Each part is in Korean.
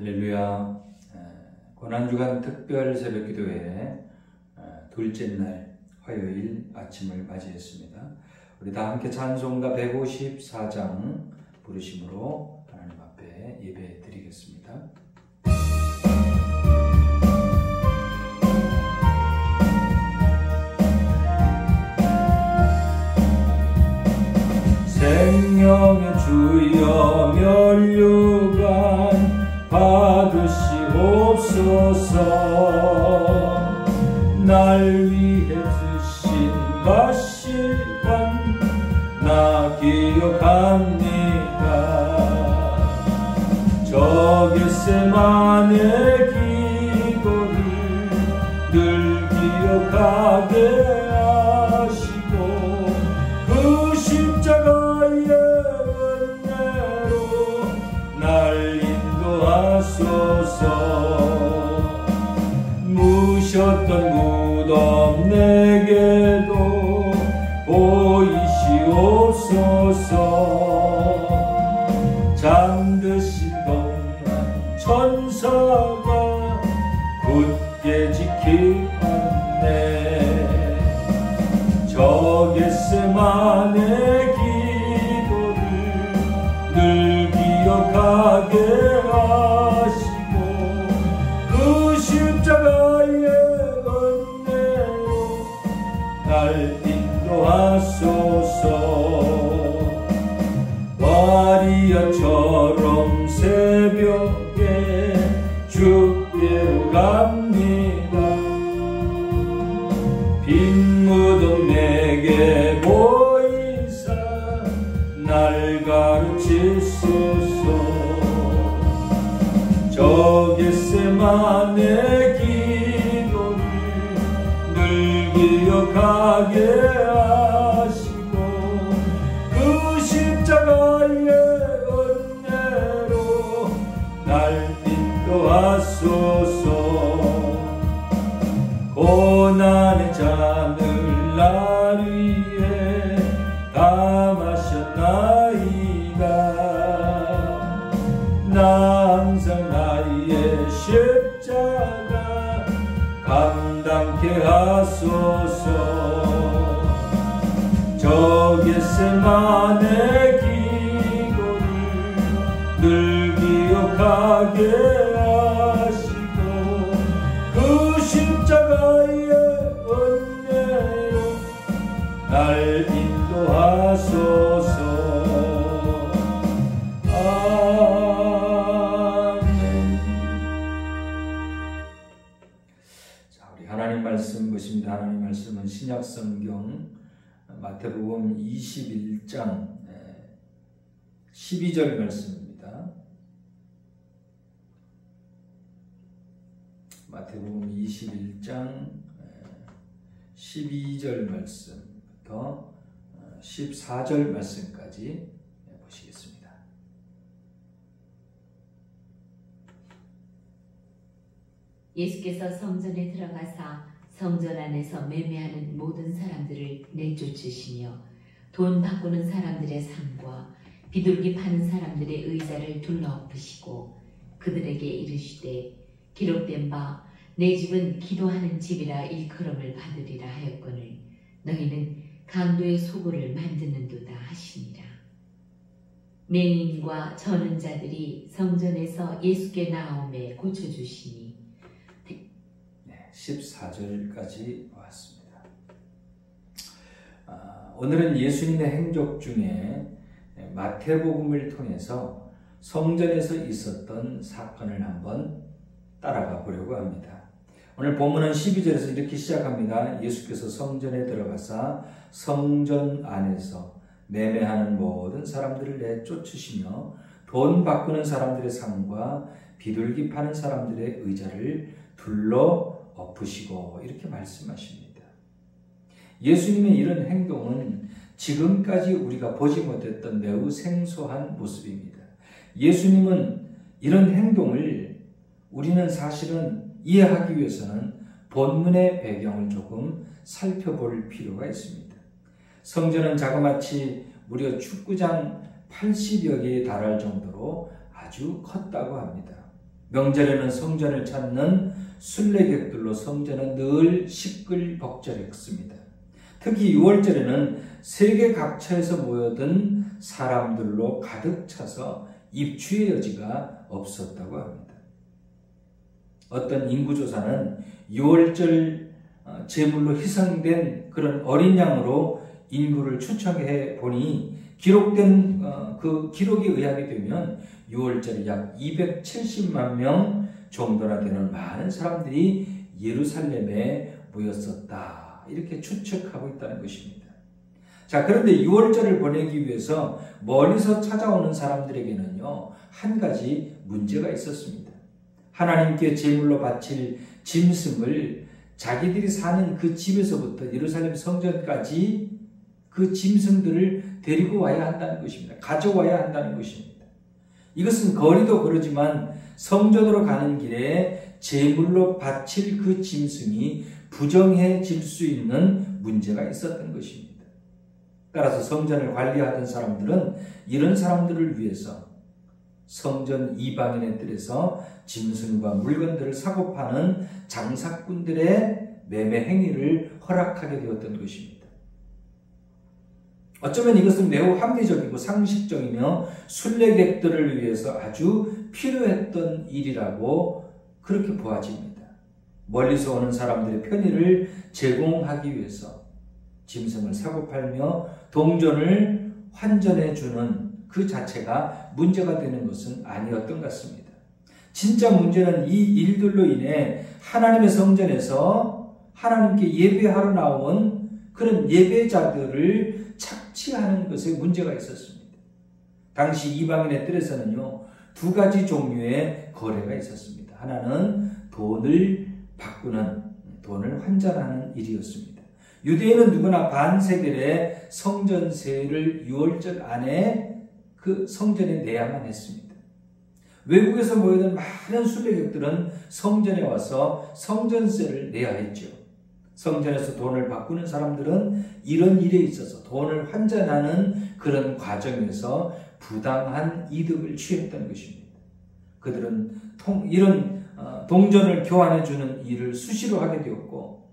할렐루야. 고난주간 특별 새벽기도회 둘째 날 화요일 아침을 맞이했습니다. 우리 다 함께 찬송가 154장 부르심으로 하나님 앞에 예배 드리겠습니다. 생명의 주여 면류관 받으시옵소서. 날 위해 드신 가시관 나 기억합니다. 저 겟세마네 기도를 늘 기억하게 하시고 그 십자가의 은혜로 날 인도하소서. 무셨던 무덤 내게도 보이시옵소서. 잠드신 동안 천사가 굳게 지키었네. 저 겟세마네 기도를 늘 기억하게 하시고 그 십자가의 은혜로 날 인도하소서. 마리아처럼 새벽에 주께로 갑니다. 빈 무덤 내게 보이사 날 가르치소서. 저 겟세마네 기도를 늘 기억하게 하시고 그 십자가의 은혜로 날 인도하소서. 고난의 잔을 날 위해 다 마셨나이다. 나 항상 나의 십자가 감당케 하소서. 저 겟세마네 기도를 늘 기억하게 하시고 그 십자가의 은혜로 날 인도하소서. 하나님 말씀 보십니다. 하나님 말씀은 신약성경 마태복음 21장 12절 말씀입니다. 마태복음 21장 12절 말씀부터 14절 말씀까지 보시겠습니다. 예수께서 성전에 들어가사 성전 안에서 매매하는 모든 사람들을 내쫓으시며 돈 바꾸는 사람들의 상과 비둘기 파는 사람들의 의자를 둘러엎으시고 그들에게 이르시되 기록된 바 내 집은 기도하는 집이라 일컬음을 받으리라 하였거늘 너희는 강도의 소굴을 만드는도다 하시니라. 맹인과 저는 자들이 성전에서 예수께 나오매 고쳐주시니 14절까지 왔습니다. 오늘은 예수님의 행적 중에 마태복음을 통해서 성전에서 있었던 사건을 한번 따라가 보려고 합니다. 오늘 본문은 12절에서 이렇게 시작합니다. 예수께서 성전에 들어가사 성전 안에서 매매하는 모든 사람들을 내쫓으시며 돈 바꾸는 사람들의 상과 비둘기 파는 사람들의 의자를 둘러 엎으시고 이렇게 말씀하십니다. 예수님의 이런 행동은 지금까지 우리가 보지 못했던 매우 생소한 모습입니다. 예수님은 이런 행동을 우리는 사실은 이해하기 위해서는 본문의 배경을 조금 살펴볼 필요가 있습니다. 성전은 자그마치 무려 축구장 80여 개에 달할 정도로 아주 컸다고 합니다. 명절에는 성전을 찾는 순례객들로 성전은 늘 시끌벅적했습니다. 특히 6월절에는 세계 각처에서 모여든 사람들로 가득 차서 입추의 여지가 없었다고 합니다. 어떤 인구조사는 6월절 제물로 희생된 그런 어린 양으로 인구를 추측해 보니 기록된 그 기록에 의하게 되면 6월절에 약 270만 명 정도나 되는 많은 사람들이 예루살렘에 모였었다. 이렇게 추측하고 있다는 것입니다. 자, 그런데 6월절을 보내기 위해서 멀리서 찾아오는 사람들에게는요, 한 가지 문제가 있었습니다. 하나님께 제물로 바칠 짐승을 자기들이 사는 그 집에서부터 예루살렘 성전까지 그 짐승들을 데리고 와야 한다는 것입니다. 가져와야 한다는 것입니다. 이것은 거리도 그러지만 성전으로 가는 길에 제물로 바칠 그 짐승이 부정해질 수 있는 문제가 있었던 것입니다. 따라서 성전을 관리하던 사람들은 이런 사람들을 위해서 성전 이방인의 뜰에서 짐승과 물건들을 사고 파는 장사꾼들의 매매 행위를 허락하게 되었던 것입니다. 어쩌면 이것은 매우 합리적이고 상식적이며 순례객들을 위해서 아주 필요했던 일이라고 그렇게 보아집니다. 멀리서 오는 사람들의 편의를 제공하기 위해서 짐승을 사고 팔며 동전을 환전해 주는 그 자체가 문제가 되는 것은 아니었던 것 같습니다. 진짜 문제는 이 일들로 인해 하나님의 성전에서 하나님께 예배하러 나온 그런 예배자들을 착취하는 것에 문제가 있었습니다. 당시 이방인의 뜰에서는요, 두 가지 종류의 거래가 있었습니다. 하나는 돈을 바꾸는, 돈을 환전하는 일이었습니다. 유대인은 누구나 반세겔의 성전세를 6월절 안에 그 성전에 내야만 했습니다. 외국에서 모여든 많은 순례객들은 성전에 와서 성전세를 내야 했죠. 성전에서 돈을 바꾸는 사람들은 이런 일에 있어서 돈을 환전하는 그런 과정에서 부당한 이득을 취했던 것입니다. 그들은 이런 동전을 교환해주는 일을 수시로 하게 되었고,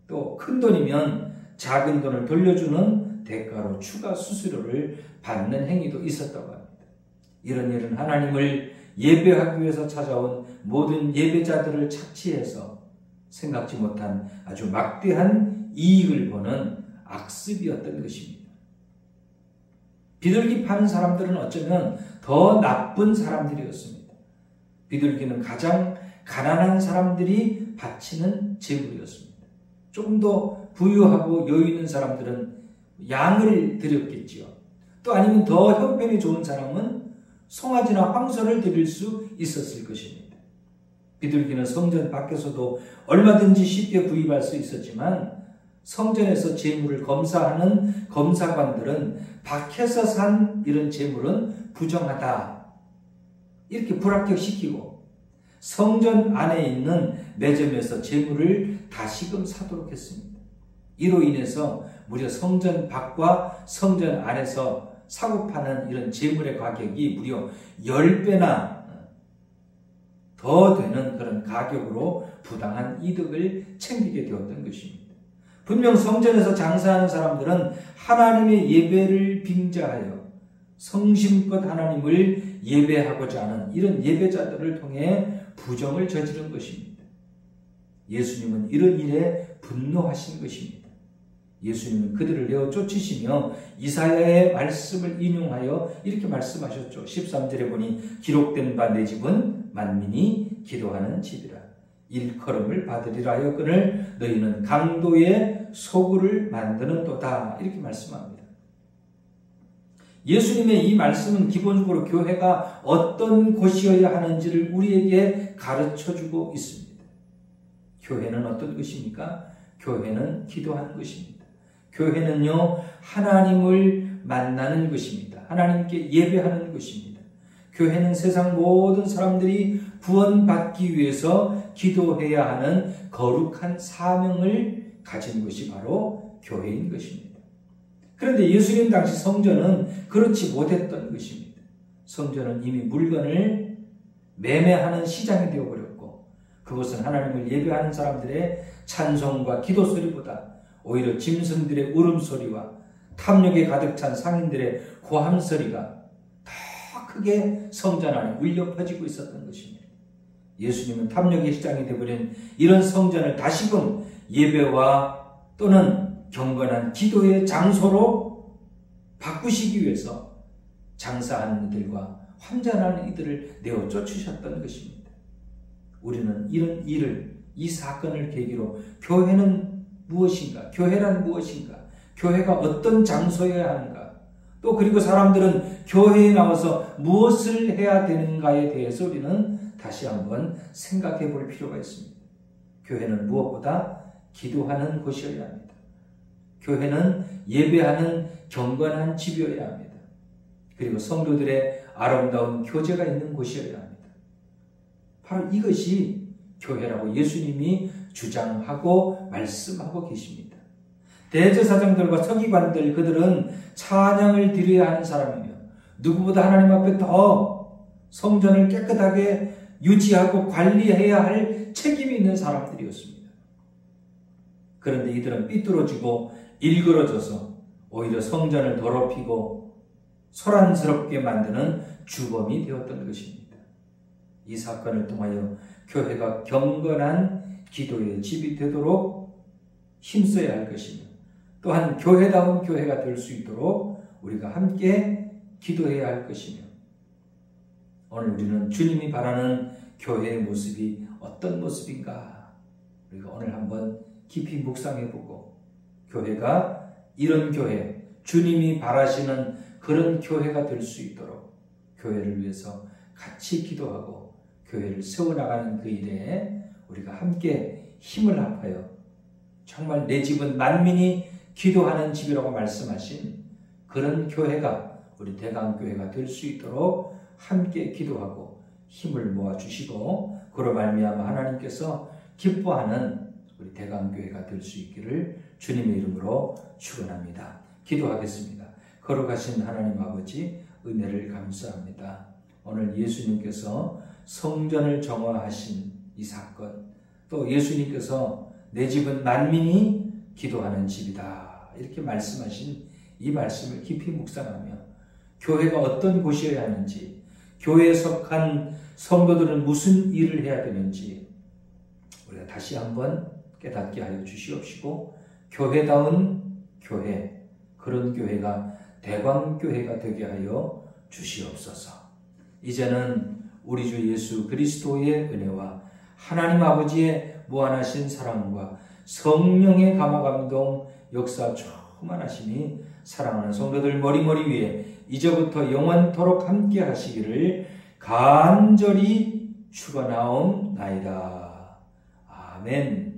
또 큰 돈이면 작은 돈을 돌려주는 대가로 추가 수수료를 받는 행위도 있었다고 합니다. 이런 일은 하나님을 예배하기 위해서 찾아온 모든 예배자들을 착취해서 생각지 못한 아주 막대한 이익을 보는 악습이었던 것입니다. 비둘기 파는 사람들은 어쩌면 더 나쁜 사람들이었습니다. 비둘기는 가장 가난한 사람들이 바치는 제물이었습니다. 조금 더 부유하고 여유 있는 사람들은 양을 드렸겠지요. 또 아니면 더 형편이 좋은 사람은 송아지나 황소를 드릴 수 있었을 것입니다. 비둘기는 성전 밖에서도 얼마든지 쉽게 구입할 수 있었지만 성전에서 제물을 검사하는 검사관들은 밖에서 산 이런 제물은 부정하다, 이렇게 불합격시키고 성전 안에 있는 매점에서 제물을 다시금 사도록 했습니다. 이로 인해서 무려 성전 밖과 성전 안에서 사고 파는 이런 제물의 가격이 무려 10배나 더 되는 그런 가격으로 부당한 이득을 챙기게 되었던 것입니다. 분명 성전에서 장사하는 사람들은 하나님의 예배를 빙자하여 성심껏 하나님을 예배하고자 하는 이런 예배자들을 통해 부정을 저지른 것입니다. 예수님은 이런 일에 분노하신 것입니다. 예수님은 그들을 내어 쫓으시며 이사야의 말씀을 인용하여 이렇게 말씀하셨죠. 13절에 보니 기록된 바 내 집은 만민이 기도하는 집이라. 일컬음을 받으리라 하였거늘 너희는 강도의 소굴을 만드는도다. 이렇게 말씀합니다. 예수님의 이 말씀은 기본적으로 교회가 어떤 곳이어야 하는지를 우리에게 가르쳐주고 있습니다. 교회는 어떤 것입니까? 교회는 기도하는 것입니다. 교회는요, 하나님을 만나는 것입니다. 하나님께 예배하는 것입니다. 교회는 세상 모든 사람들이 구원받기 위해서 기도해야 하는 거룩한 사명을 가진 것이 바로 교회인 것입니다. 그런데 예수님 당시 성전은 그렇지 못했던 것입니다. 성전은 이미 물건을 매매하는 시장이 되어버렸고, 그것은 하나님을 예배하는 사람들의 찬송과 기도 소리보다 오히려 짐승들의 울음소리와 탐욕에 가득 찬 상인들의 고함 소리가 더 크게 성전 안에 울려 퍼지고 있었던 것입니다. 예수님은 탐욕의 시장이 되어버린 이런 성전을 다시금 예배와 또는 경건한 기도의 장소로 바꾸시기 위해서 장사하는 이들과 환전하는 이들을 내어 쫓으셨던 것입니다. 우리는 이런 일을, 이 사건을 계기로 교회는 무엇인가, 교회란 무엇인가, 교회가 어떤 장소여야 하는가, 또 그리고 사람들은 교회에 나와서 무엇을 해야 되는가에 대해서 우리는 다시 한번 생각해 볼 필요가 있습니다. 교회는 무엇보다 기도하는 곳이어야 합니다. 교회는 예배하는 경건한 집이어야 합니다. 그리고 성도들의 아름다운 교제가 있는 곳이어야 합니다. 바로 이것이 교회라고 예수님이 주장하고 말씀하고 계십니다. 대제사장들과 서기관들, 그들은 찬양을 드려야 하는 사람이며 누구보다 하나님 앞에 더 성전을 깨끗하게 유지하고 관리해야 할 책임이 있는 사람들이었습니다. 그런데 이들은 삐뚤어지고 일그러져서 오히려 성전을 더럽히고 소란스럽게 만드는 주범이 되었던 것입니다. 이 사건을 통하여 교회가 경건한 기도의 집이 되도록 힘써야 할 것이며, 또한 교회다운 교회가 될 수 있도록 우리가 함께 기도해야 할 것이며, 오늘 우리는 주님이 바라는 교회의 모습이 어떤 모습인가, 우리가 오늘 한번 깊이 묵상해보고, 교회가 이런 교회, 주님이 바라시는 그런 교회가 될 수 있도록 교회를 위해서 같이 기도하고 교회를 세워나가는 그 일에 우리가 함께 힘을 합하여 정말 내 집은 만민이 기도하는 집이라고 말씀하신 그런 교회가 우리 대강교회가 될 수 있도록 함께 기도하고 힘을 모아주시고, 그로 말미암아 하나님께서 기뻐하는 우리 대강교회가 될 수 있기를 주님의 이름으로 축원합니다. 기도하겠습니다. 거룩하신 하나님 아버지, 은혜를 감사합니다. 오늘 예수님께서 성전을 정화하신 이 사건, 또 예수님께서 내 집은 만민이 기도하는 집이다, 이렇게 말씀하신 이 말씀을 깊이 묵상하며 교회가 어떤 곳이어야 하는지, 교회에 속한 성도들은 무슨 일을 해야 되는지 우리가 다시 한번 깨닫게 하여 주시옵시고, 교회다운 교회, 그런 교회가 대광교회가 되게 하여 주시옵소서. 이제는 우리 주 예수 그리스도의 은혜와 하나님 아버지의 무한하신 사랑과 성령의 감화감동 역사 충만하심이 사랑하는 성도들 머리머리 위에 이제부터 영원토록 함께 하시기를 간절히 축원하옵나이다. 아멘.